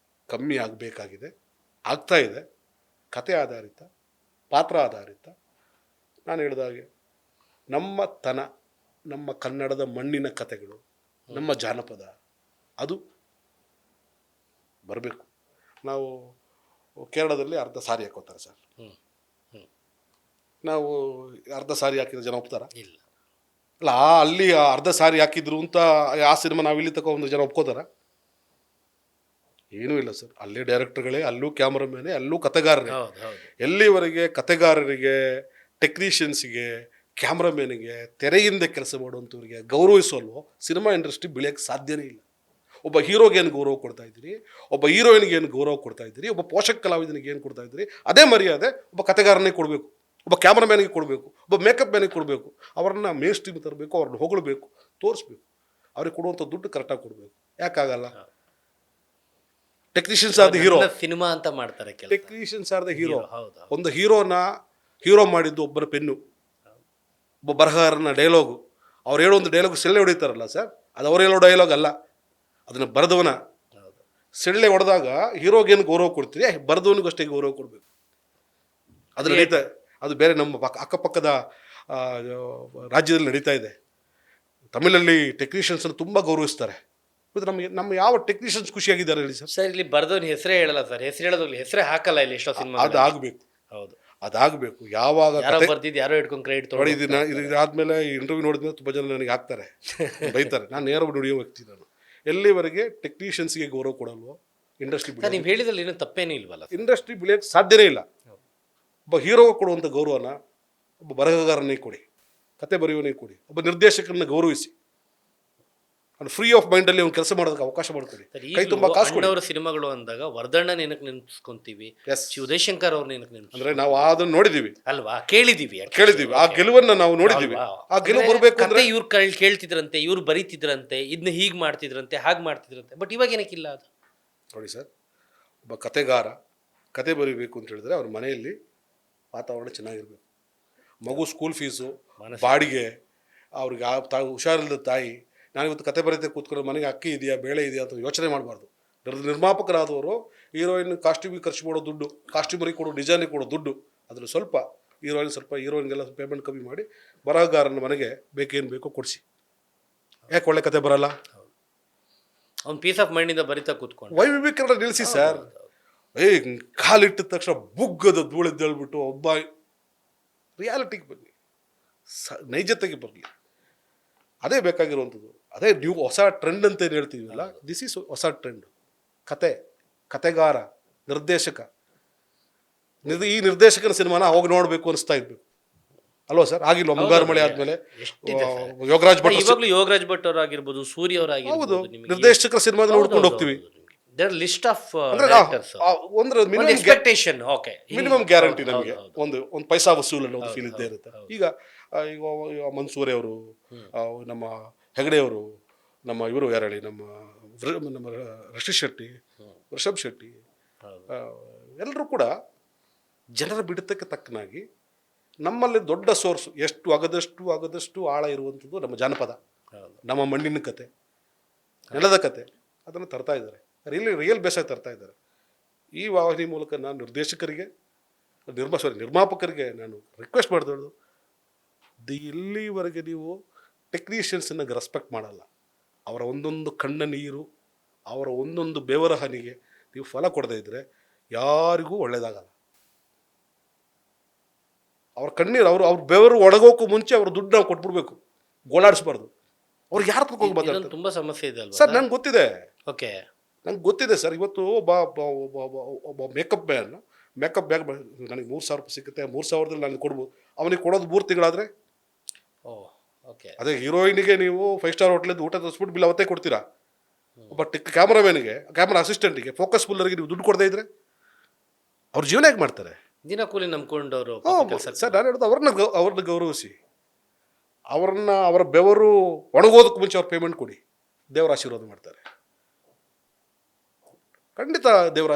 ಕಮ್ಮಿ ಆಗಬೇಕಾಗಿದೆ, ಆಗ್ತಾ ಇದೆ. ಕತೆ ಆಧಾರಿತ, ಪಾತ್ರ ಆಧಾರಿತ, ನಾನು ಹೇಳಿದಾಗೆ ನಮ್ಮ ಕನ್ನಡದ ಮಣ್ಣಿನ ಕತೆಗಳು, ನಮ್ಮ ಜಾನಪದ ಅದು ಬರಬೇಕು. ನಾವು ಕೇರಳದಲ್ಲಿ ಅರ್ಧ ಸಾರಿ ಹಾಕೋತಾರೆ ಸರ್, ನಾವು ಅರ್ಧ ಸಾರಿ ಹಾಕಿದ್ರೆ ಜನ ಒಪ್ತಾರ? ಇಲ್ಲ. ಅಲ್ಲ, ಅಲ್ಲಿ ಅರ್ಧ ಸಾರಿ ಹಾಕಿದ್ರು ಅಂತ ಆ ಸಿನಿಮಾ ನಾವು ಇಲ್ಲಿ ಒಂದು ಜನ ಒಪ್ಕೋತಾರ? ಏನೂ ಇಲ್ಲ ಸರ್. ಅಲ್ಲೇ ಡೈರೆಕ್ಟರ್ಗಳೇ, ಅಲ್ಲೂ ಕ್ಯಾಮ್ರಾಮ್ಯಾನೇ, ಅಲ್ಲೂ ಕತೆಗಾರರೇ. ಎಲ್ಲಿವರೆಗೆ ಕತೆಗಾರರಿಗೆ, ಟೆಕ್ನಿಷಿಯನ್ಸ್ಗೆ, ಕ್ಯಾಮ್ರಾಮ್ಯಾನಿಗೆ, ತೆರೆಯಿಂದ ಕೆಲಸ ಮಾಡುವಂಥವ್ರಿಗೆ ಗೌರವಿಸೋಲ್ವೋ ಸಿನಿಮಾ ಇಂಡಸ್ಟ್ರಿ ಬೆಳೆಯೋಕ್ಕೆ ಸಾಧ್ಯನೇ ಇಲ್ಲ. ಒಬ್ಬ ಹೀರೋಗೆ ಏನು ಗೌರವ ಕೊಡ್ತಾ ಇದ್ದೀರಿ, ಒಬ್ಬ ಹೀರೋಯಿನ್ಗೆ ಏನು ಗೌರವ ಕೊಡ್ತಾ ಇದ್ದೀರಿ, ಒಬ್ಬ ಪೋಷಕ ಕಲಾವಿದನಿಗೆ ಏನು ಕೊಡ್ತಾ ಇದ್ದೀರಿ, ಅದೇ ಮರ್ಯಾದೆ ಒಬ್ಬ ಕಥೆಗಾರನಿಗೆ ಕೊಡಬೇಕು, ಒಬ್ಬ ಕ್ಯಾಮ್ರಾಮ್ಯಾನಿಗೆ ಕೊಡಬೇಕು, ಒಬ್ಬ ಮೇಕಪ್ ಮ್ಯಾನಿಗೆ ಕೊಡಬೇಕು. ಅವ್ರನ್ನ ಮೇನ್ ಸ್ಟ್ರೀಮ್ ತರಬೇಕು, ಅವ್ರನ್ನ ಹೊಗಳಬೇಕು, ತೋರಿಸ್ಬೇಕು. ಅವ್ರಿಗೆ ಕೊಡುವಂಥ ದುಡ್ಡು ಕರೆಕ್ಟಾಗಿ ಕೊಡಬೇಕು. ಯಾಕಾಗಲ್ಲ? Technicians are the hero. Cinema ಅಂತ ಮಾಡ್ತಾರೆ ಕೆಲಸ. Technicians are the hero. ಹೌದು. ಒಂದು ಹೀರೋನ ಹೀರೋ ಮಾಡಿದ್ದು ಒಬ್ಬರ ಪೆನ್ನು, ಒಬ್ಬ ಬರಹಗಾರನ ಡೈಲಾಗು. ಅವ್ರು ಹೇಳೋ ಒಂದು ಡೈಲಾಗು ಸೆಳ್ಳೆ ಹೊಡಿತಾರಲ್ಲ ಸರ್, ಅದು ಅವ್ರು ಹೇಳೋ ಡೈಲಾಗ್ ಅಲ್ಲ, ಅದನ್ನು ಬರೆದವನ. ಸೆಳ್ಳೆ ಹೊಡೆದಾಗ ಹೀರೋಗೇನು ಗೌರವ ಕೊಡ್ತೀರಿ, ಬರೆದವನಿಗೂ ಅಷ್ಟೇ ಗೌರವ ಕೊಡಬೇಕು. ಅದು ನಡೀತಾ, ಅದು ಬೇರೆ ನಮ್ಮ ಅಕ್ಕಪಕ್ಕದ ರಾಜ್ಯದಲ್ಲಿ ನಡೀತಾ ಇದೆ. ತಮಿಳಲ್ಲಿ ಟೆಕ್ನಿಷಿಯನ್ಸನ್ನು ತುಂಬ ಗೌರವಿಸ್ತಾರೆ. ಇದು ನಮ್ಮ ಯಾವ ಟೆಕ್ನಿಷಿಯನ್ಸ್ ಖುಷಿಯಾಗಿದ್ದಾರೆ ಹೇಳಿ ಸರ್? ಸರ್ ಇಲ್ಲಿ ಬರ್ದವ್ನ ಹೆಸರೇ ಹೇಳಲ್ಲ ಸರ್, ಹೆಸರು ಹೇಳೋದ್ರಲ್ಲಿ ಹೆಸರೇ ಹಾಕಲ್ಲ ಇಲ್ಲಿ ಎಷ್ಟೋ ಸಿನಿಮಾ. ಅದಾಗಬೇಕು. ಹೌದು, ಅದಾಗಬೇಕು. ಯಾವಾಗ ಯಾರೋ ಬರ್ದಿದ್ದು ಯಾರೋ ಇಟ್ಕೊಂಡು ಕ್ರೆಡಿಟ್ ನೋಡಿದ್ದೀನಿ. ಇದಾದ್ಮೇಲೆ ಇಂಟರ್ವ್ಯೂ ನೋಡಿದ್ಮೇಲೆ ತುಂಬ ಜನ ನನಗೆ ಹಾಕ್ತಾರೆ, ಬೈತಾರೆ. ನಾನು ನೇರವಾಗಿ ನುಡಿಯೋ ವ್ಯಕ್ತಿ ನಾನು. ಎಲ್ಲಿವರೆಗೆ ಟೆಕ್ನಿಷಿಯನ್ಸ್ಗೆ ಗೌರವ ಕೊಡಲ್ವೋ ಇಂಡಸ್ಟ್ರಿ ನೀವು ಹೇಳಿದಲ್ಲಿ ಏನೂ ತಪ್ಪೇನೂ ಇಲ್ವಲ್ಲ. ಇಂಡಸ್ಟ್ರಿ ಬೆಳೆಯೋಕ್ಕೆ ಸಾಧ್ಯನೇ ಇಲ್ಲ. ಒಬ್ಬ ಹೀರೋಗೆ ಕೊಡುವಂಥ ಗೌರವನ ಒಬ್ಬ ಬರಹಗಾರನಿಗೆ ಕೊಡಿ, ಕತೆ ಬರೆಯೋನಿಗೆ ಕೊಡಿ, ಒಬ್ಬ ನಿರ್ದೇಶಕರನ್ನ ಗೌರವಿಸಿ. ಅವ್ನು ಫ್ರೀ ಆಫ್ ಮೈಂಡಲ್ಲಿ ಅವ್ನು ಕೆಲಸ ಮಾಡೋದಕ್ಕೆ ಅವಕಾಶ ಮಾಡ್ಕೊಡಿ. ಕೈ ತುಂಬ ಕಾಸು ಕೊಡಿ. ಅವರ ಸಿನಿಮಾಗಳು ಅಂದಾಗ ವರ್ಧಣ್ಣ ನೆನಕ್ಕೆ ನೆನ್ಸ್ಕೊಂತೀವಿ, ಉದಯಶಂಕರ್ ಅವ್ರ ನೆನಕ್ಕೆ ನೆನ್ಸ್ ಅಂದ್ರೆ ನಾವು ಅದನ್ನ ನೋಡಿದೀವಿ ಅಲ್ವಾ, ಕೇಳಿದೀವಿ. ಆ ಗೆಲುವನ್ನ ನಾವು ನೋಡಿದೀವಿ. ಆ ಗೆಲುವು ಬರಬೇಕು ಅಂದ್ರೆ ಇವ್ರು ಕೇಳ್ತಿದ್ರಂತೆ, ಇವ್ರು ಬರೀತಿದ್ರಂತೆ, ಇದನ್ನ ಹೀಗ್ ಮಾಡ್ತಿದ್ರಂತೆ, ಹಾಗೆ ಮಾಡ್ತಿದ್ರಂತೆ. ಬಟ್ ಇವಾಗ ಏನಕ್ಕಿಲ್ಲ ಅದು ನೋಡಿ ಸರ್. ಒಬ್ಬ ಕತೆಗಾರ ಕತೆ ಬರೀಬೇಕು ಅಂತ ಹೇಳಿದ್ರೆ ಅವ್ರ ಮನೆಯಲ್ಲಿ ವಾತಾವರಣ ಚೆನ್ನಾಗಿರ್ಬೇಕು. ಮಗು ಸ್ಕೂಲ್ ಫೀಸು, ಬಾಡಿಗೆ, ಅವ್ರಿಗೆ ಹುಷಾರಿಲ್ಲದ ತಾಯಿ, ನಾನಿವತ್ತು ಕತೆ ಬರೀತೆ ಕೂತ್ಕೊಂಡು ಮನೆಗೆ ಅಕ್ಕಿ ಇದೆಯಾ ಬೇಳೆ ಇದೆಯಾ ಅಂತ ಯೋಚನೆ ಮಾಡಬಾರ್ದು. ನಿರ್ಮಾಪಕರಾದವರು ಹೀರೋಯಿನ್ ಕಾಸ್ಟ್ಯೂಮಿಗೆ ಖರ್ಚು ಮಾಡೋ ದುಡ್ಡು, ಕಾಸ್ಟ್ಯೂಮರಿಗೆ ಕೊಡೋ ಡಿಸೈನಿಗೆ ಕೊಡೋ ದುಡ್ಡು, ಅದ್ರಲ್ಲಿ ಸ್ವಲ್ಪ ಹೀರೋಯಿನ್ಗೆಲ್ಲ ಪೇಮೆಂಟ್ ಕಮ್ಮಿ ಮಾಡಿ ಬರಹಗಾರನ ಮನೆಗೆ ಬೇಕೇನು ಬೇಕೋ ಕೊಡಿಸಿ. ಯಾಕೆ ಒಳ್ಳೆ ಕತೆ ಬರಲ್ಲ? ಅವ್ನು ಪೀಸ್ ಆಫ್ ಮೈಂಡಿಂದ ಬರಿತಾ ಕೂತ್ಕೊಂಡು ವೈವಿಕರಣ ನಿಲ್ಲಿಸಿ ಸರ್. ಕಾಲಿಟ್ಟಿದ ತಕ್ಷಣ ಬುಗ್ಗದ ಧೂಳಿದ್ದೇಳ್ಬಿಟ್ಟು ಒಬ್ಬ ರಿಯಾಲಿಟಿಗೆ ಬರಲಿ, ನೈಜತೆಗೆ ಬರಲಿ. ಅದೇ ಬೇಕಾಗಿರುವಂಥದ್ದು. ಅದೇ ನ್ಯೂ ಹೊಸ ಟ್ರೆಂಡ್ ಅಂತ ಏನು ಹೇಳ್ತೀವಲ್ಲ, ದಿಸ್ ಈಸ್ ಹೊಸ ಟ್ರೆಂಡ್. ಕತೆಗಾರ, ನಿರ್ದೇಶಕ. ಈ ನಿರ್ದೇಶಕನ ಸಿನಿಮಾನ ಹೋಗಿ ನೋಡಬೇಕು ಅನಿಸ್ತಾ ಇದ್ಬೇಕು ಅಲ್ವಾ ಸರ್? ಆಗಿಲ್ವ? ಮುಂಗಾರು ಮಳೆ ಆದ್ಮೇಲೆ ಯೋಗರಾಜ್ ಭಟ್, ಇವಾಗಲೂ ಯೋಗರಾಜ್ ಭಟ್ ಅವರಾಗಿರ್ಬೋದು, ಸೂರ್ಯ ಹೌದು, ಅವರಾಗಿರ್ಬೋದು, ನಿರ್ದೇಶಕರ ಸಿನಿಮಾ ನೋಡ್ಕೊಂಡು ಹೋಗ್ತೀವಿ. ಲಿಸ್ಟ್ ಆಫ್ ಮಿನಿಮಮ್ ಗ್ಯಾರಂಟಿ ನಮಗೆ ಒಂದು ಪೈಸಾ ವಸೂಲ್ ಅನ್ನೋ ಒಂದು ಫೀಲ್ ಇದ್ದೇ ಇರುತ್ತೆ. ಈಗ ಮನ್ಸೂರಿ ಅವರು, ನಮ್ಮ ಹೆಗಡೆ ಅವರು, ನಮ್ಮ ಇವರು ಯಾರು ಹೇಳಿ, ನಮ್ಮ ರಶಿ ಶೆಟ್ಟಿ, ಋಷಭ್ ಶೆಟ್ಟಿ, ಎಲ್ಲರೂ ಕೂಡ ಜನರ ಬಿಡುತ್ತಕ್ಕೆ ತಕ್ಕನಾಗಿ ನಮ್ಮಲ್ಲಿ ದೊಡ್ಡ ಸೋರ್ಸ್ ಎಷ್ಟು ಆಗದಷ್ಟು ಆಳ ಇರುವಂಥದ್ದು ನಮ್ಮ ಜಾನಪದ, ನಮ್ಮ ಮಣ್ಣಿನ ಕತೆ, ನೆಲದ ಕತೆ, ಅದನ್ನು ತರ್ತಾ ಇದ್ದಾರೆ. ರಿಯಲ್ ಬೇಸಾಗಿ ತರ್ತಾ ಇದ್ದಾರೆ. ಈ ವಾಹಿನಿ ಮೂಲಕ ನಾನು ನಿರ್ದೇಶಕರಿಗೆ, ನಿರ್ಮಾಪಕರಿಗೆ ನಾನು ರಿಕ್ವೆಸ್ಟ್ ಮಾಡ್ದೋದು, ಇಲ್ಲಿವರೆಗೆ ನೀವು ಟೆಕ್ನಿಷಿಯನ್ಸನ್ನ ರೆಸ್ಪೆಕ್ಟ್ ಮಾಡಲ್ಲ. ಅವರ ಒಂದೊಂದು ಕಣ್ಣ ನೀರು, ಅವರ ಒಂದೊಂದು ಬೆವರ ಹನಿಗೆ ನೀವು ಫಲ ಕೊಡದೇ ಇದ್ದರೆ ಯಾರಿಗೂ ಒಳ್ಳೇದಾಗಲ್ಲ. ಅವ್ರ ಕಣ್ಣೀರು, ಅವ್ರ ಬೆವರು ಒಣಗೋಕ್ಕೂ ಮುಂಚೆ ಅವ್ರ ದುಡ್ಡು ನಾವು ಕೊಟ್ಬಿಡ್ಬೇಕು, ಗೋಳಾಡಿಸ್ಬಾರ್ದು. ಅವ್ರಿಗೆ ಯಾರು ತಗೊಂಡು ಮಾತಾಡ್ತಾರೆ? ತುಂಬಾ ಸಮಸ್ಯೆ ಇದೆ ಸರ್. ನಂಗೆ ಗೊತ್ತಿದೆ. ಓಕೆ, ನಂಗೆ ಗೊತ್ತಿದೆ ಸರ್. ಇವತ್ತು ಒಬ್ಬ ಮೇಕಪ್ ಬ್ಯಾಗ್ ನನಗೆ 3,000 ರೂಪಾಯಿ ಸಿಗುತ್ತೆ, 3,000ದಲ್ಲಿ ನಾನು ಕೊಡ್ಬೋದು. ಅವನಿಗೆ ಕೊಡೋದು 3 ತಿಂಗಳಾದರೆ, ಅದೇ ಹೀರೋಯಿನಿಗೆ ನೀವು 5 ಸ್ಟಾರ್ ಹೋಟ್ಲಿಂದ ಊಟ ತರಿಸ್ಬಿಟ್ಟು ಬಿಲ್ ಅವತ್ತೇ ಕೊಡ್ತೀರಾ. ಒಬ್ಬ ಕ್ಯಾಮ್ರಾಮ್ಯಾನಿಗೆ, ಕ್ಯಾಮ್ರಾ ಅಸಿಸ್ಟೆಂಟ್ಗೆ, ಫೋಕಸ್ ಫುಲ್ಲರ್ಗೆ ನೀವು ದುಡ್ಡು ಕೊಡದೇ ಇದ್ರೆ ಅವ್ರ ಜೀವನ ಹೇಗೆ ಮಾಡ್ತಾರೆ? ದಿನ ಕೂಲಿ ನಂಬ್ಕೊಂಡವರು. ಸರ್, ನಾನು ಹೇಳೋದು ಅವ್ರನ್ನ ಗೌರವಿಸಿ, ಅವರ ಬೆವರು ಒಣಗೋದಕ್ಕೆ ಮುಂಚೆ ಅವ್ರ ಪೇಮೆಂಟ್ ಕೊಡಿ. ದೇವರ ಆಶೀರ್ವಾದ ಮಾಡ್ತಾರೆ, ಖಂಡಿತ ದೇವರ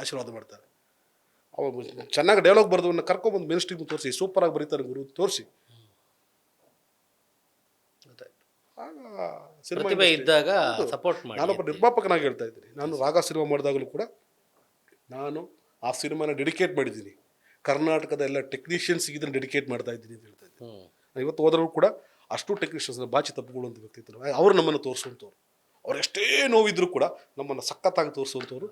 ಆಶೀರ್ವಾದ ಮಾಡ್ತಾರೆ. ಅವ್ರು ಚೆನ್ನಾಗಿ ಡೈಲಾಗ್ ಬರೆದವನ್ನ ಕರ್ಕೊಂಬಂದು ಮೇನ್ ಸ್ಟ್ರೀಮ್ ತೋರಿಸಿ, ಸೂಪರಾಗಿ ಬರೀತಾರೆ ಗುರು ತೋರಿಸಿ. ಪ್ರತಿಭೆ ಇದ್ದಾಗ ಸಪೋರ್ಟ್ ಮಾಡಿ. ನಾನೊಬ್ಬ ನಿರ್ಮಾಪಕನಾಗಿ ಹೇಳ್ತಾ ಇದ್ದೀನಿ. ನಾನು ರಾಗ ಸಿನಿಮಾ ಮಾಡಿದಾಗಲೂ ಕೂಡ ನಾನು ಆ ಸಿನಿಮಾನ ಡೆಡಿಕೇಟ್ ಮಾಡಿದ್ದೀನಿ. ಕರ್ನಾಟಕದ ಎಲ್ಲ ಟೆಕ್ನಿಷಿಯನ್ಸ್ಗೆ ಇದನ್ನು ಡೆಡಿಕೇಟ್ ಮಾಡ್ತಾ ಇದ್ದೀನಿ ಅಂತ ಹೇಳ್ತಾ ಇದ್ದೀನಿ. ನಾನು ಇವತ್ತು ಹೋದ್ರೂ ಕೂಡ ಅಷ್ಟು ಟೆಕ್ನಿಷಿಯನ್ಸ್ನ ಬಾಚಿ ತಪ್ಪುಕೊಳ್ಳುವಂಥ ವ್ಯಕ್ತಿತ್ವ ಅವ್ರು ನಮ್ಮನ್ನು ತೋರಿಸುವಂಥವ್ರು. ಅವ್ರು ಎಷ್ಟೇ ನೋವಿದ್ರೂ ಕೂಡ ನಮ್ಮನ್ನು ಸಖತ್ತಾಗಿ ತೋರಿಸುವಂಥವ್ರು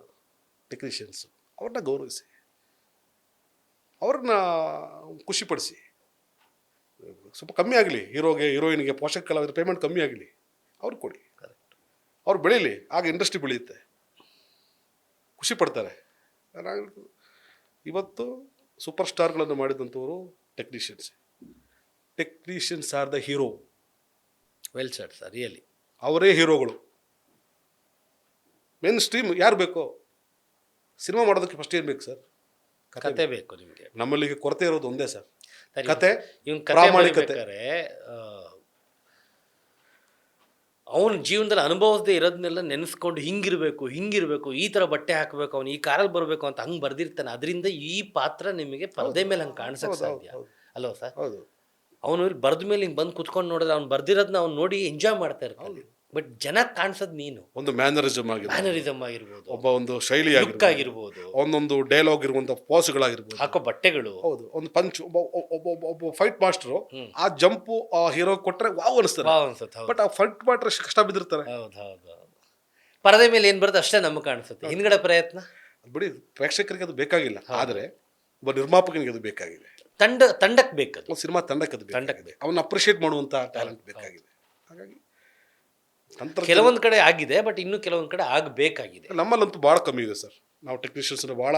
ಟೆಕ್ನಿಷಿಯನ್ಸು. ಅವ್ರನ್ನ ಗೌರವಿಸಿ, ಅವ್ರನ್ನ ಖುಷಿಪಡಿಸಿ. ಸ್ವಲ್ಪ ಕಮ್ಮಿ ಆಗಲಿ, ಹೀರೋಯಿನ್ಗೆ, ಪೋಷಕ ಕಲಾವಿದರ ಪೇಮೆಂಟ್ ಕಮ್ಮಿ ಆಗಲಿ, ಅವ್ರಿಗೆ ಕೊಡಿ. ಅವ್ರು ಬೆಳೀಲಿ, ಆಗ ಇಂಡಸ್ಟ್ರಿ ಬೆಳೆಯುತ್ತೆ, ಖುಷಿ ಪಡ್ತಾರೆ. ಇವತ್ತು ಸೂಪರ್ ಸ್ಟಾರ್ಗಳನ್ನು ಮಾಡಿದಂಥವರು technicians are the hero. Well sir, really ಅವರೇ ಹೀರೋಗಳು. ಮೇನ್ ಸ್ಟ್ರೀಮ್ ಯಾರು ಬೇಕೋ ಸಿನಿಮಾ ಮಾಡೋದಕ್ಕೆ ಫಸ್ಟ್ ಏನು ಬೇಕು ಸರ್? ಕತೆ ಬೇಕು ನಿಮಗೆ. ನಮ್ಮಲ್ಲಿ ಈಗ ಕೊರತೆ ಇರೋದು ಒಂದೇ ಸರ್, ಕತೆ, ಇವನ್ ಪ್ರಾಮಾಣಿಕತೆ. ಕತೆ ಅವನ ಜೀವನದಲ್ಲಿ ಅನುಭವಿಸದೇ ಇರೋದನ್ನೆಲ್ಲ ನೆನೆಸ್ಕೊಂಡು ಹಿಂಗಿರ್ಬೇಕು, ಈ ಥರ ಬಟ್ಟೆ ಹಾಕಬೇಕು, ಅವ್ನು ಈ ಕಾರಲ್ಲಿ ಬರಬೇಕು ಅಂತ ಹಂಗೆ ಬರ್ದಿರ್ತಾನೆ. ಅದರಿಂದ ಈ ಪಾತ್ರ ನಿಮಗೆ ಪರದೆ ಮೇಲೆ ಹಂಗೆ ಕಾಣಿಸಕ್ಕೆ ಸಾಧ್ಯ ಅಲ್ವಾ ಸರ್? ಹೌದು. ಅವನು ಬರೆದ ಮೇಲೆ ಹಿಂಗೆ ಬಂದು ಕುತ್ಕೊಂಡು ನೋಡಿದ್ರೆ ಅವ್ನು ಬರ್ದಿರೋದನ್ನ ಅವ್ನು ನೋಡಿ ಎಂಜಾಯ್ ಮಾಡ್ತಾ ಇರ್ತಾನೆ. ಬಟ್ ಜನ ಕಾಣಿಸೋದು ನೀನು ಒಂದು ಮ್ಯಾನರಿಸಮ್ ಆಗಿರ್ಬೋದು, ಒಬ್ಬ ಒಂದು ಶೈಲಿ ಲುಕ್ ಆಗಿರ್ಬೋದು, ಒಂದೊಂದು ಡೈಲಾಗ್ ಇರುವಂತ ಪಾಸ್ಗಳಾಗಿರ್ಬೋದು, ಹಾಕೋ ಬಟ್ಟೆಗಳು. ಹೌದು, ಒಂದು ಪಂಚ್, ಒಬ್ಬ ಫೈಟ್ ಮಾಸ್ಟರ್ ಆ ಜಂಪು ಆ ಹೀರೋ ಕೊಟ್ರೆ ವಾವ್ ಅನಿಸ್ತಾರೆ. ಬಟ್ ಆ ಫೈಟ್ ಮಾಸ್ಟರ್ ಕಷ್ಟ ಬಿದ್ದಿರ್ತಾರೆ. ಹೌದು. ಪರದೆ ಮೇಲೆ ಏನ್ ಬರುತ್ತೆ ಅಷ್ಟೇ ನಮಗೆ ಕಾಣಿಸುತ್ತೆ. ಹಿಂದ್ಗಡೆ ಪ್ರಯತ್ನ ಬಿಡಿ, ಪ್ರೇಕ್ಷಕರಿಗೆ ಅದು ಬೇಕಾಗಿಲ್ಲ, ಆದ್ರೆ ಒಬ್ಬ ನಿರ್ಮಾಪಕನಿಗೆ ಅದು ಬೇಕಾಗಿದೆ. ತಂಡಕ್ಕೆ ಬೇಕದು, ಸಿನಿಮಾ ತಂಡಕ್ಕೆ ಅದು ಬೇಕಾಗಿದೆ. ಅವನ್ನ ಅಪ್ರಿಷಿಯೇಟ್ ಮಾಡುವಂತ ಟ್ಯಾಲೆಂಟ್ ಬೇಕಾಗಿದೆ. ಹಾಗಾಗಿ ಕೆಲವೊಂದು ಕಡೆ ಆಗಿದೆ, ಬಟ್ ಇನ್ನು ಕೆಲವೊಂದು ಕಡೆ ಆಗಬೇಕಾಗಿದೆ. ನಮ್ಮಲ್ಲಂತೂ ಭಾಳ ಕಮ್ಮಿ ಇದೆ ಸರ್. ನಾವು ಟೆಕ್ನಿಷಿಯನ್ಸ್ನ ಭಾಳ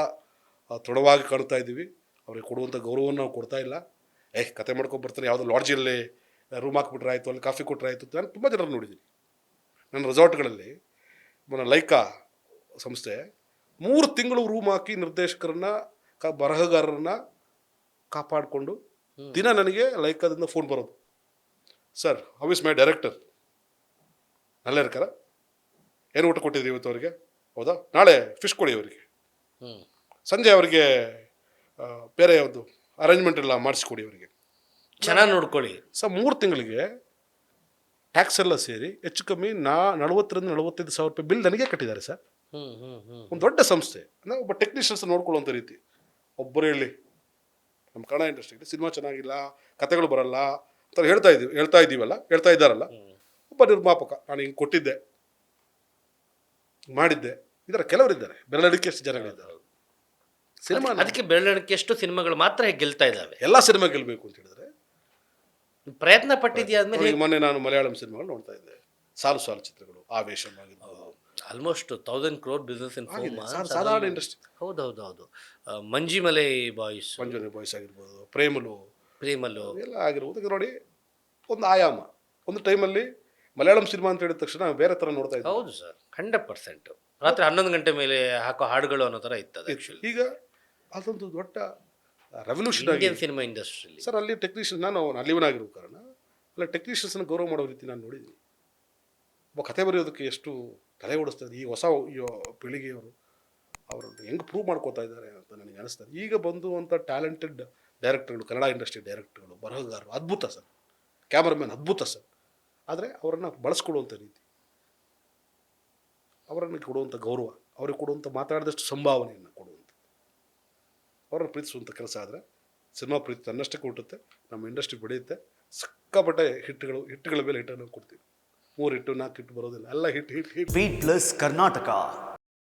ದೃಢವಾಗಿ ಕಾಣ್ತಾ ಇದ್ದೀವಿ. ಅವ್ರಿಗೆ ಕೊಡುವಂಥ ಗೌರವವನ್ನು ನಾವು ಕೊಡ್ತಾ ಇಲ್ಲ. ಕತೆ ಮಾಡ್ಕೊಂಡು ಬರ್ತಾರೆ, ಯಾವುದೋ ಲಾಡ್ಜಲ್ಲಿ ರೂಮ್ ಹಾಕ್ಬಿಟ್ರೆ ಆಯಿತು, ಅಲ್ಲಿ ಕಾಫಿ ಕೊಟ್ಟರೆ ಆಯಿತು. ನಾನು ತುಂಬ ಜನರು ನೋಡಿದ್ದೀನಿ ನನ್ನ ರೆಸಾರ್ಟ್ಗಳಲ್ಲಿ. ಲೈಕಾ ಸಂಸ್ಥೆ 3 ತಿಂಗಳು ರೂಮ್ ಹಾಕಿ ನಿರ್ದೇಶಕರನ್ನ ಬರಹಗಾರರನ್ನ ಕಾಪಾಡಿಕೊಂಡು ದಿನ ನನಗೆ ಲೈಕಾದಿಂದ ಫೋನ್ ಬರೋದು, sir how is my director, ನಲ್ಲ ಇರ್ಕಾರ, ಏನು ಊಟ ಕೊಟ್ಟಿದ್ರಿ ಇವತ್ತು ಅವರಿಗೆ, ಹೌದಾ, ನಾಳೆ ಫಿಶ್ ಕೊಡಿ ಅವರಿಗೆ, ಸಂಜೆ ಅವರಿಗೆ ಬೇರೆ ಯಾವುದು ಅರೇಂಜ್ಮೆಂಟ್ ಎಲ್ಲ ಮಾಡಿಸ್ಕೊಡಿ ಅವರಿಗೆ, ಚೆನ್ನಾಗಿ ನೋಡ್ಕೊಳ್ಳಿ. 3 ತಿಂಗಳಿಗೆ ಟ್ಯಾಕ್ಸ್ ಎಲ್ಲ ಸೇರಿ ಹೆಚ್ಚು ಕಮ್ಮಿ 40,000-45,000 ರೂಪಾಯಿ ಬಿಲ್ ನನಗೆ ಕಟ್ಟಿದ್ದಾರೆ ಸರ್. ಒಂದು ದೊಡ್ಡ ಸಂಸ್ಥೆ ಅಂದರೆ ಒಬ್ಬ ಟೆಕ್ನಿಷಿಯನ್ಸ್ ನೋಡ್ಕೊಳ್ಳುವಂಥ ರೀತಿ. ಒಬ್ಬರು ಹೇಳಿ ನಮ್ಮ ಕನ್ನಡ ಇಂಡಸ್ಟ್ರಿಗೆ ಸಿನಿಮಾ ಚೆನ್ನಾಗಿಲ್ಲ, ಕತೆಗಳು ಬರಲ್ಲ ಅಂತ ಹೇಳ್ತಾ ಇದ್ದಾರಲ್ಲ. ಒಬ್ಬ ನಿರ್ಮಾಪಕ ನಾನು ಹಿಂಗೆ ಕೊಟ್ಟಿದ್ದೆ, ಮಾಡಿದ್ದೆ, ಇದರ ಕೆಲವರಿದ್ದಾರೆ, ಬೆರಳಡಿಕೆಯಷ್ಟು ಜನಗಳಿದ್ದಾರೆ. ಸಿನಿಮಾ ಅದಕ್ಕೆ ಬೆರಳಿಕೆಯಷ್ಟು ಸಿನಿಮಾಗಳು ಮಾತ್ರ ಗೆಲ್ತಾ ಇದ್ದಾವೆ. ಎಲ್ಲ ಸಿನಿಮಾ ಗೆಲ್ಲಬೇಕು ಅಂತ ಹೇಳಿದ್ರೆ ಪ್ರಯತ್ನ ಪಟ್ಟಿದ್ಯಾದ್ಮೇಲೆ. ಮೊನ್ನೆ ನಾನು ಮಲಯಾಳಂ ಸಿನಿಮಾಗಳು ನೋಡ್ತಾ ಇದ್ದೆ, ಸಾಲು ಚಿತ್ರಗಳು, ಆವೇಶ ಆಗಿರ್ಬೋದು, ಆಲ್ಮೋಸ್ಟ್ 1,000 crore ಬಿಸ್ನೆಸ್ ಇನ್ ಸಾಧಾರಣ ಇಂಡಸ್ಟ್ರಿ. ಹೌದು. ಮಂಜಿಮಲೆ ಬಾಯ್ಸ್ ಆಗಿರ್ಬೋದು, ಪ್ರೇಮಲು ಎಲ್ಲ ಆಗಿರ್ಬೋದು. ನೋಡಿ, ಒಂದು ಆಯಾಮ. ಒಂದು ಟೈಮಲ್ಲಿ ಮಲಯಾಳಂ ಸಿನಿಮಾ ಅಂತ ಹೇಳಿದ ತಕ್ಷಣ ಬೇರೆ ಥರ ನೋಡ್ತಾ ಇದ್ದೆ. ಹೌದು ಸರ್, 100%. ರಾತ್ರಿ 11 ಗಂಟೆ ಮೇಲೆ ಹಾಕೋ ಹಾಡುಗಳು ಅನ್ನೋ ಥರ ಇರ್ತದೆ. ಈಗ ಅದೊಂದು ದೊಡ್ಡ ರೆವಲ್ಯೂಷನ್ ಇಂಡಿಯನ್ ಸಿನಿಮಾ ಇಂಡಸ್ಟ್ರಿಯಲ್ಲಿ ಸರ್. ಅಲ್ಲಿ ಟೆಕ್ನಿಷಿಯನ್, ನಾನು ಅಲ್ಲಿವನಾಗಿರೋ ಕಾರಣ ಅಲ್ಲಿ ಟೆಕ್ನಿಷಿಯನ್ಸ್ನ ಗೌರವ ಮಾಡೋ ರೀತಿ ನಾನು ನೋಡಿದ್ದೀನಿ. ಒಬ್ಬ ಕತೆ ಬರೆಯೋದಕ್ಕೆ ಎಷ್ಟು ತಲೆ ಓಡಿಸ್ತಾರೆ ಈ ಹೊಸ ಪೀಳಿಗೆಯವರು, ಅವರನ್ನು ಹೆಂಗೆ ಪ್ರೂವ್ ಮಾಡ್ಕೋತಾ ಇದ್ದಾರೆ ಅಂತ ನನಗೆ ಅನಿಸ್ತದೆ. ಈಗ ಬಂದುವಂಥ ಟ್ಯಾಲೆಂಟೆಡ್ ಡೈರೆಕ್ಟರ್ಗಳು, ಕನ್ನಡ ಇಂಡಸ್ಟ್ರಿ ಡೈರೆಕ್ಟರ್ಗಳು, ಬರಹಗಾರರು ಅದ್ಭುತ ಸರ್, ಕ್ಯಾಮರಾಮ್ಯಾನ್ ಅದ್ಭುತ ಸರ್. ಆದರೆ ಅವರನ್ನು ಬಳಸ್ಕೊಡುವಂಥ ರೀತಿ, ಅವರನ್ನು ಕೊಡುವಂಥ ಗೌರವ, ಅವ್ರಿಗೆ ಕೊಡುವಂಥ ಮಾತಾಡಿದಷ್ಟು ಸಂಭಾವನೆಯನ್ನು ಕೊಡುವಂಥ, ಅವರನ್ನು ಪ್ರೀತಿಸುವಂಥ ಕೆಲಸ ಆದರೆ ಸಿನಿಮಾ ಪ್ರೀತಿ ತನ್ನಷ್ಟಕ್ಕೆ ಹುಟ್ಟುತ್ತೆ, ನಮ್ಮ ಇಂಡಸ್ಟ್ರಿ ಬೆಳೆಯುತ್ತೆ. ಸಿಕ್ಕಾಪಟ್ಟೆ ಹಿಟ್ಟುಗಳ ಮೇಲೆ ಹಿಟ್ಟನ್ನು ಕೊಡ್ತೀವಿ. 3 ಹಿಟ್ಟು 4 ಹಿಟ್ಟು ಬರೋದಿಲ್ಲ, ಎಲ್ಲ ಹಿಟ್. Beet plus Karnataka.